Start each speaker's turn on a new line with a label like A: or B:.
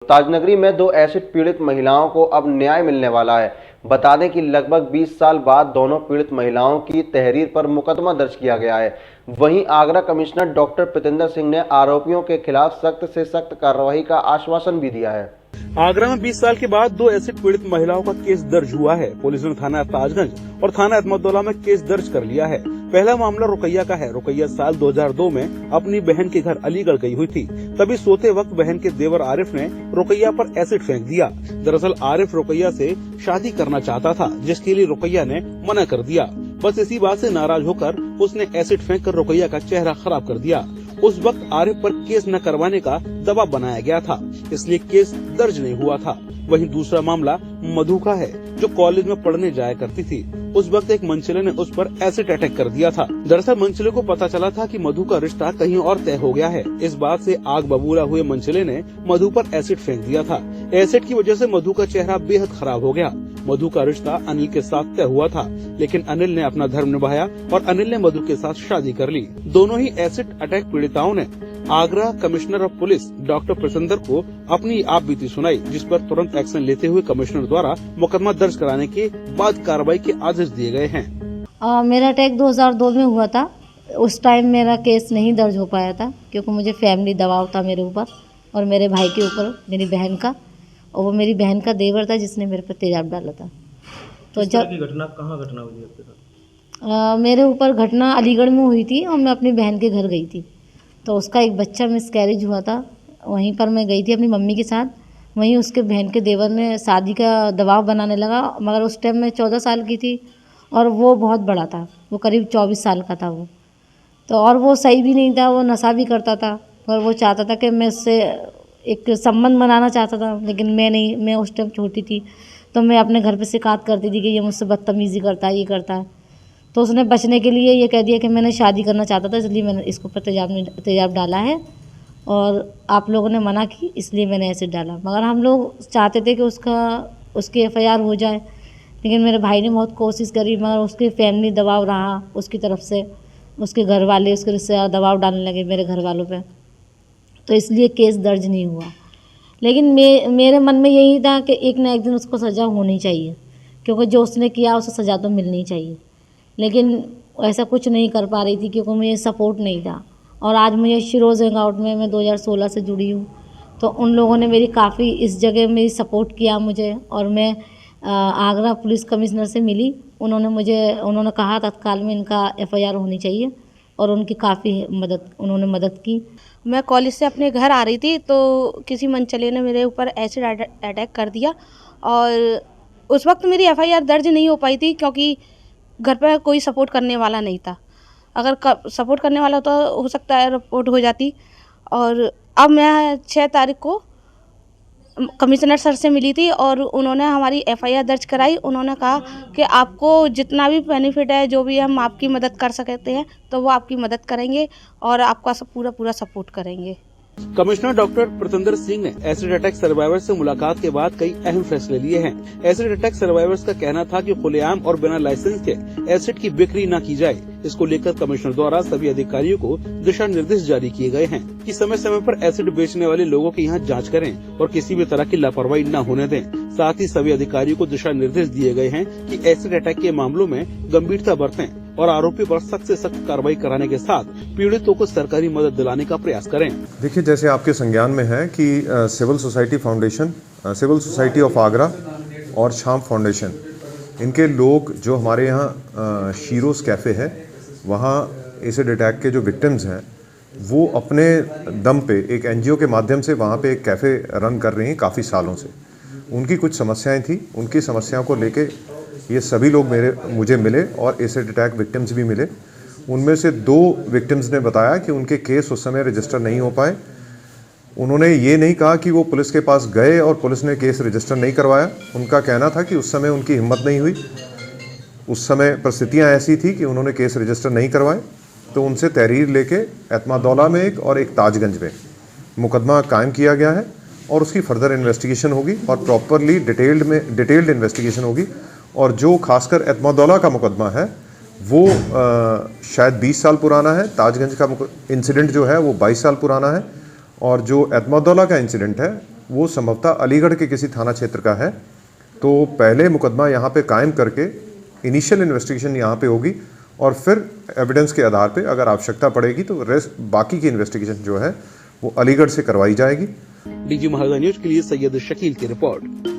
A: ताजनगरी में दो एसिड पीड़ित महिलाओं को अब न्याय मिलने वाला है। बता दें कि लगभग 20 साल बाद दोनों पीड़ित महिलाओं की तहरीर पर मुकदमा दर्ज किया गया है। वहीं आगरा कमिश्नर डॉक्टर प्रतेंद्र सिंह ने आरोपियों के खिलाफ सख्त से सख्त कार्रवाई का आश्वासन भी दिया है।
B: आगरा में 20 साल के बाद दो एसिड पीड़ित महिलाओं का केस दर्ज हुआ है। पुलिस ने थाना ताजगंज और थाना अहमदौला में केस दर्ज कर लिया है। पहला मामला रुकैया का है। रुकैया साल 2002 में अपनी बहन के घर अलीगढ़ गई हुई थी। तभी सोते वक्त बहन के देवर आरिफ ने रुकैया पर एसिड फेंक दिया। दरअसल आरिफ रुकैया से शादी करना चाहता था, जिसके लिए रुकैया ने मना कर दिया। बस इसी बात से नाराज होकर उसने एसिड फेंक कर रुकैया का चेहरा खराब कर दिया। उस वक्त आरिफ पर केस न करवाने का दबाव बनाया गया था, इसलिए केस दर्ज नहीं हुआ था। वहीं दूसरा मामला मधु का है, जो कॉलेज में पढ़ने जाया करती थी। उस वक्त एक मनचले ने उस पर एसिड अटैक कर दिया था। दरअसल मनचले को पता चला था कि मधु का रिश्ता कहीं और तय हो गया है। इस बात से आग बबूला हुए मनचले ने मधु पर एसिड फेंक दिया था। एसिड की वजह से मधु का चेहरा बेहद खराब हो गया। मधु का रिश्ता अनिल के साथ तय हुआ था, लेकिन अनिल ने अपना धर्म निभाया और अनिल ने मधु के साथ शादी कर ली। दोनों ही एसिड अटैक पीड़िताओं ने Agra commissioner of police doctor Pratendra को अपनी आप बीती सुनाई, जिस पर तुरंत एक्शन लेते हुए कमिश्नर द्वारा मुकदमा दर्ज कराने के बाद कार्रवाई के आदेश दिए गए हैं।
C: मेरा अटैक 2002 में हुआ था। उस टाइम मेरा केस नहीं दर्ज हो पाया था, क्योंकि मुझे फैमिली दबाव था मेरे ऊपर और मेरे भाई के ऊपर, मेरी बहन का। और वो मेरी बहन का देवर था जिसने मेरे पर तेजाब डाला था। तो जब
D: घटना कहाँ घटना हुई आपके साथ?
C: मेरे ऊपर घटना अलीगढ़ में हुई थी और मैं अपनी बहन के घर गई थी। तो उसका एक बच्चा मिसकैरेज हुआ था, वहीं पर मैं गई थी अपनी मम्मी के साथ। वहीं उसके बहन के देवर ने शादी का दबाव बनाने लगा, मगर उस टाइम मैं 14 साल की थी और वो बहुत बड़ा था, वो करीब 24 साल का था वो। तो और वो सही भी नहीं था, वो नशा भी करता था और वो चाहता था कि मैं उससे एक संबंध बनाना चाहता था, लेकिन मैं नहीं। मैं उस टाइम छोटी थी, तो मैं अपने घर पे शिकायत करती थी कि ये मुझसे बदतमीज़ी करता है, ये करता है। तो उसने बचने के लिए ये कह दिया कि मैंने शादी करना चाहता था, इसलिए मैंने इसको पर तेजाब डाला है और आप लोगों ने मना की, इसलिए मैंने एसिड डाला। मगर हम लोग चाहते थे कि उसकी FIR हो जाए, लेकिन मेरे भाई ने बहुत कोशिश करी, मगर उसकी फैमिली दबाव रहा उसकी तरफ से। उसके घर वाले, उसके रिश्तेदार दबाव डालने लगे मेरे घर वालों पे, तो इसलिए केस दर्ज नहीं हुआ। लेकिन मेरे मन में यही था कि एक ना एक दिन उसको सज़ा होनी चाहिए, क्योंकि जो उसने किया उसे सज़ा तो मिलनी चाहिए। लेकिन ऐसा कुछ नहीं कर पा रही थी, क्योंकि मुझे सपोर्ट नहीं था। और आज मुझे शिरोज़ हैंगआउट में मैं 2016 से जुड़ी हूँ, तो उन लोगों ने मेरी काफ़ी इस जगह मेरी सपोर्ट किया मुझे। और मैं आगरा पुलिस कमिश्नर से मिली, उन्होंने कहा तत्काल में इनका FIR होनी चाहिए और उनकी काफ़ी उन्होंने मदद की।
E: मैं कॉलेज से अपने घर आ रही थी, तो किसी मनचले ने मेरे ऊपर एसिड अटैक कर दिया और उस वक्त मेरी FIR दर्ज नहीं हो पाई थी, क्योंकि घर पर कोई सपोर्ट करने वाला नहीं था। अगर सपोर्ट करने वाला तो हो सकता है रिपोर्ट हो जाती। और अब मैं 6 तारीख को कमिश्नर सर से मिली थी और उन्होंने हमारी FIR दर्ज कराई। उन्होंने कहा कि आपको जितना भी बेनिफिट है, जो भी हम आपकी मदद कर सकते हैं, तो वो आपकी मदद करेंगे और आपका पूरा सपोर्ट करेंगे।
B: कमिश्नर डॉक्टर प्रतेंद्र सिंह ने एसिड अटैक सर्वाइवर्स से मुलाकात के बाद कई अहम फैसले लिए हैं। एसिड अटैक सर्वाइवर्स का कहना था कि खुलेआम और बिना लाइसेंस के एसिड की बिक्री न की जाए। इसको लेकर कमिश्नर द्वारा सभी अधिकारियों को दिशा निर्देश जारी किए गए हैं कि समय समय पर एसिड बेचने वाले लोगों की यहाँ जांच करें और किसी भी तरह की लापरवाही न होने दें। साथ ही सभी अधिकारियों को दिशा निर्देश दिए गए हैं कि एसिड अटैक के मामलों में गंभीरता बरतें और आरोपी पर सख्त से सख्त कार्रवाई कराने के साथ पीड़ितों को सरकारी मदद दिलाने का प्रयास करें।
F: देखिए, जैसे आपके संज्ञान में है कि civil society foundation, civil society of Agra और शाम फाउंडेशन, इनके लोग जो हमारे यहाँ शीरोज़ कैफ़े है, वहाँ एसिड अटैक के जो विक्टिम्स हैं, वो अपने दम पे एक NGO के माध्यम से वहाँ पे एक कैफ़े रन कर रही हैं काफ़ी सालों से। उनकी कुछ समस्याएं थी, उनकी समस्याओं को लेके ये सभी लोग मुझे मिले और एसिड अटैक विक्टिम्स भी मिले। उनमें से 2 विक्टिम्स ने बताया कि उनके केस उस समय रजिस्टर नहीं हो पाए। उन्होंने ये नहीं कहा कि वो पुलिस के पास गए और पुलिस ने केस रजिस्टर नहीं करवाया। उनका कहना था कि उस समय उनकी हिम्मत नहीं हुई, उस समय परिस्थितियाँ ऐसी थी कि उन्होंने केस रजिस्टर नहीं करवाए। तो उनसे तहरीर लेके अहमदौला में एक और एक ताजगंज में मुकदमा कायम किया गया है और उसकी फर्दर इन्वेस्टिगेशन होगी और प्रॉपरली डिटेल्ड इन्वेस्टिगेशन होगी। और जो खासकर अहमदौला का मुकदमा है वो शायद 20 साल पुराना है, ताजगंज का इंसिडेंट जो है वो 22 साल पुराना है और जो अहमदौला का इंसिडेंट है वो संभवतः अलीगढ़ के किसी थाना क्षेत्र का है। तो पहले मुकदमा यहाँ पे कायम करके इनिशियल इन्वेस्टिगेशन यहाँ पे होगी और फिर एविडेंस के आधार पे अगर आवश्यकता पड़ेगी तो रेस्ट बाकी की इन्वेस्टिगेशन जो है वो अलीगढ़ से करवाई जाएगी।
B: डीजी महाराजा न्यूज के लिए सैयद शकील की रिपोर्ट।